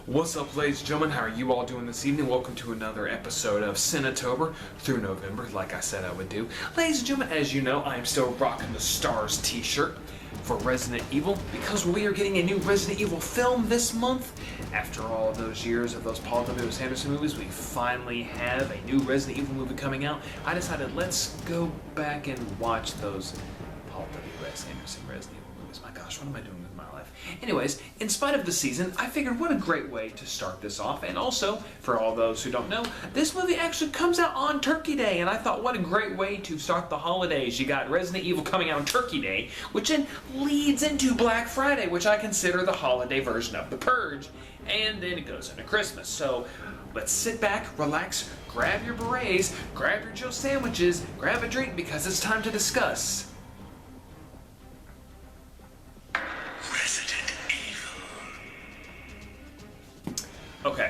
What's up, ladies and gentlemen? How are you all doing this evening? Welcome to another episode of Cinetober through November, like I said I would do. Ladies and gentlemen, as you know, I am still rocking the Stars t-shirt for Resident Evil because we are getting a new Resident Evil film this month. After all of those years of those Paul W.S Anderson movies, we finally have a new Resident Evil movie coming out. I decided let's go back and watch those Paul W.S Anderson Resident Evil movies. My gosh, what am I doing with my life? Anyways, in spite of the season, I figured what a great way to start this off. And also, for all those who don't know, this movie actually comes out on Turkey Day. And I thought, what a great way to start the holidays. You got Resident Evil coming out on Turkey Day, which then leads into Black Friday, which I consider the holiday version of The Purge. And then it goes into Christmas. So let's sit back, relax, grab your berets, grab your Joe sandwiches, grab a drink, because it's time to discuss Okay,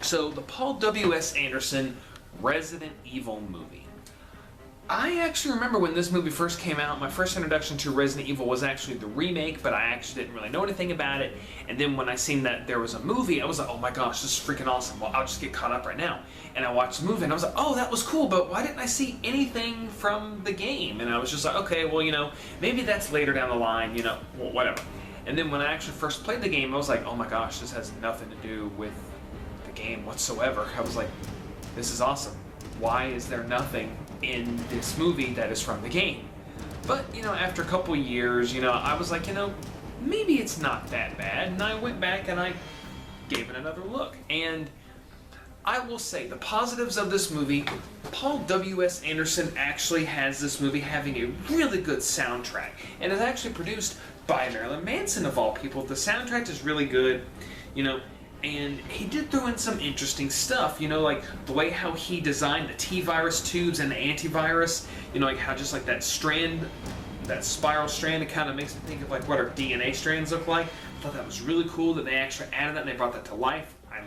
so the Paul W.S. Anderson Resident Evil movie. I actually remember when this movie first came out, my first introduction to Resident Evil was actually the remake, but I actually didn't really know anything about it. And then when I seen that there was a movie, I was like, oh my gosh, this is freaking awesome. Well, I'll just get caught up right now. And I watched the movie and I was like, oh, that was cool, but why didn't I see anything from the game? And I was just like, okay, well, maybe that's later down the line, well, whatever. And then when I actually first played the game, I was like, oh my gosh, this has nothing to do with the game whatsoever. I was like, this is awesome. Why is there nothing in this movie that is from the game? But, after a couple years, I was like, maybe it's not that bad. And I went back and I gave it another look. And I will say, the positives of this movie, Paul W.S. Anderson actually has this movie having a really good soundtrack. And it's actually produced by Marilyn Manson, of all people. The soundtrack is really good, and he did throw in some interesting stuff, like the way how he designed the T-virus tubes and the antivirus, like how just like that strand, that spiral strand, it kind of makes me think of like what our DNA strands look like. I thought that was really cool that they actually added that and they brought that to life. I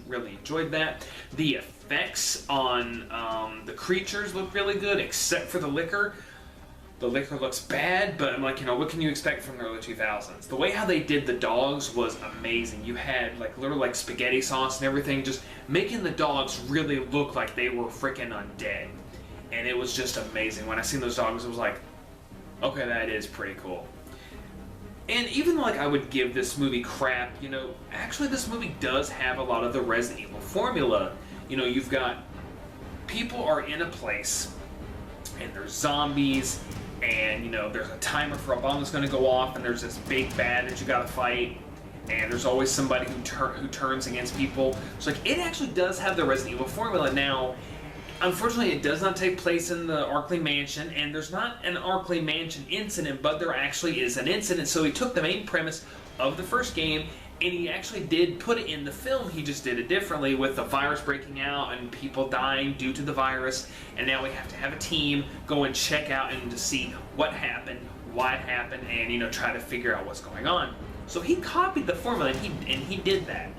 really enjoyed that. The effects on the creatures look really good, except for the liquor. The liquor looks bad, but I'm like, what can you expect from the early 2000s? The way how they did the dogs was amazing. You had literally spaghetti sauce and everything, just making the dogs really look like they were freaking undead. And it was just amazing. When I seen those dogs, it was like, okay, that is pretty cool. And even though I would give this movie crap, actually this movie does have a lot of the Resident Evil formula. You've got people are in a place and there's zombies, and there's a timer for a bomb that's going to go off, and there's this big bad that you got to fight, and there's always somebody who turns against people. So it actually does have the Resident Evil formula. Now, unfortunately, it does not take place in the Arkley Mansion, and there's not an Arkley Mansion incident, but there actually is an incident. So he took the main premise of the first game, and he actually did put it in the film. He just did it differently with the virus breaking out and people dying due to the virus. And now we have to have a team go and check out and to see what happened, why it happened, and try to figure out what's going on. So he copied the formula, and he did that.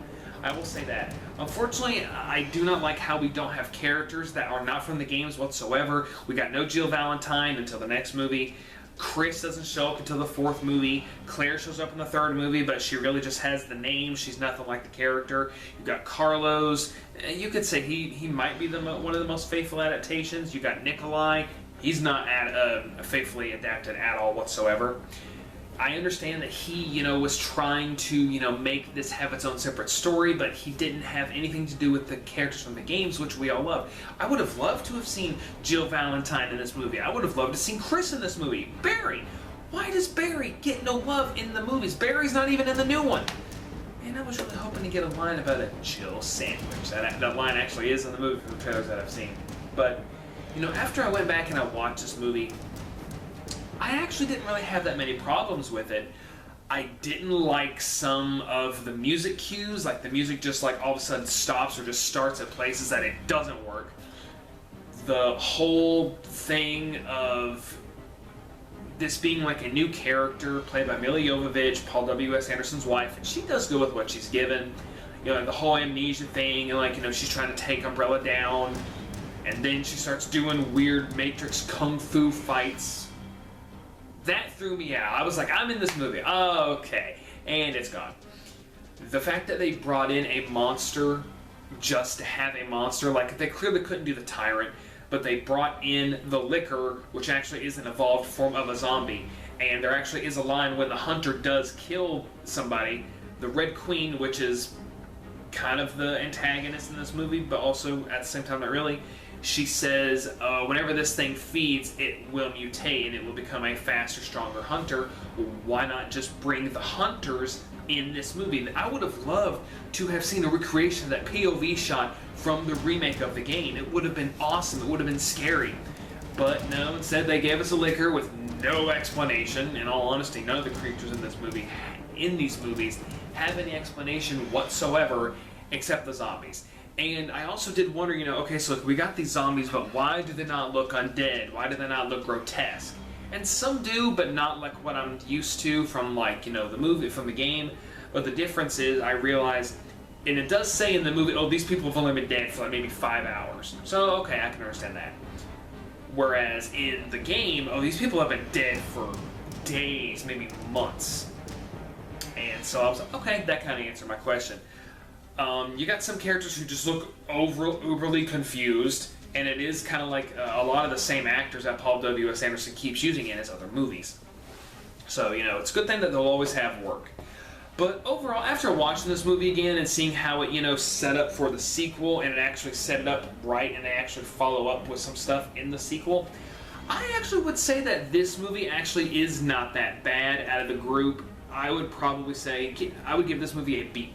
I will say that. Unfortunately, I do not like how we don't have characters that are not from the games whatsoever. We got no Jill Valentine until the next movie. Chris doesn't show up until the fourth movie. Claire shows up in the third movie, but she really just has the name. She's nothing like the character. You've got Carlos. You could say he might be one of the most faithful adaptations. You got Nikolai. He's not faithfully adapted at all whatsoever. I understand that he, was trying to, make this have its own separate story, but he didn't have anything to do with the characters from the games, which we all love. I would have loved to have seen Jill Valentine in this movie. I would have loved to have seen Chris in this movie. Barry! Why does Barry get no love in the movies? Barry's not even in the new one. And I was really hoping to get a line about a Jill sandwich. That line actually is in the movie from the trailers that I've seen. But, after I went back and I watched this movie, I actually didn't really have that many problems with it. I didn't like some of the music cues, like the music just all of a sudden stops or just starts at places that it doesn't work. The whole thing of this being a new character played by Milla Jovovich, Paul W.S. Anderson's wife, and she does go with what she's given. The whole amnesia thing, and she's trying to take Umbrella down, and then she starts doing weird Matrix kung fu fights. That threw me out. I was like, I'm in this movie. Oh, okay. And it's gone. The fact that they brought in a monster just to have a monster, like they clearly couldn't do the tyrant, but they brought in the liquor, which actually is an evolved form of a zombie. And there actually is a line when the hunter does kill somebody, the Red Queen, which is kind of the antagonist in this movie, but also at the same time not really, she says whenever this thing feeds, it will mutate and it will become a faster, stronger hunter. Why not just bring the hunters in this movie? I would have loved to have seen a recreation of that POV shot from the remake of the game. It would have been awesome. It would have been scary. But no, instead they gave us a liquor with no explanation. In all honesty, none of the creatures in these movies have any explanation whatsoever except the zombies. And I also did wonder, okay, so we got these zombies, but why do they not look undead? Why do they not look grotesque? And some do, but not like what I'm used to from the movie, from the game. But the difference is, I realized, and it does say in the movie, oh, these people have only been dead for like maybe 5 hours. So, okay, I can understand that. Whereas in the game, oh, these people have been dead for days, maybe months. And so I was like, okay, that kind of answered my question. You got some characters who just look overly confused, and it is kind of like a lot of the same actors that Paul W.S. Anderson keeps using in his other movies. So, it's a good thing that they'll always have work. But overall, after watching this movie again and seeing how it, set up for the sequel, and it actually set it up right, and they actually follow up with some stuff in the sequel, I actually would say that this movie actually is not that bad out of the group. I would probably say, I would give this movie a B+.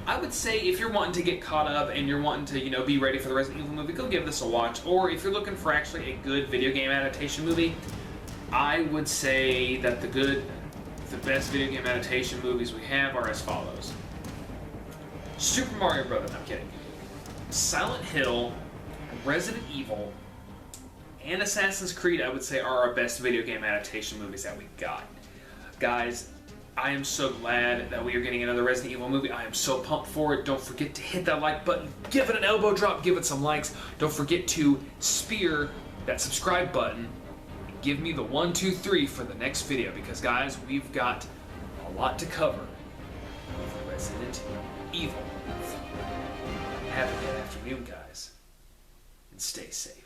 I would say if you're wanting to get caught up and you're wanting to, be ready for the Resident Evil movie, go give this a watch. Or if you're looking for actually a good video game adaptation movie, I would say that the best video game adaptation movies we have are as follows. Super Mario Brothers, I'm kidding. Silent Hill, Resident Evil, and Assassin's Creed, I would say, are our best video game adaptation movies that we got. Guys, I am so glad that we are getting another Resident Evil movie. I am so pumped for it. Don't forget to hit that like button. Give it an elbow drop. Give it some likes. Don't forget to spear that subscribe button. And give me the 1, 2, 3 for the next video. Because, guys, we've got a lot to cover with Resident Evil. Have a good afternoon, guys. And stay safe.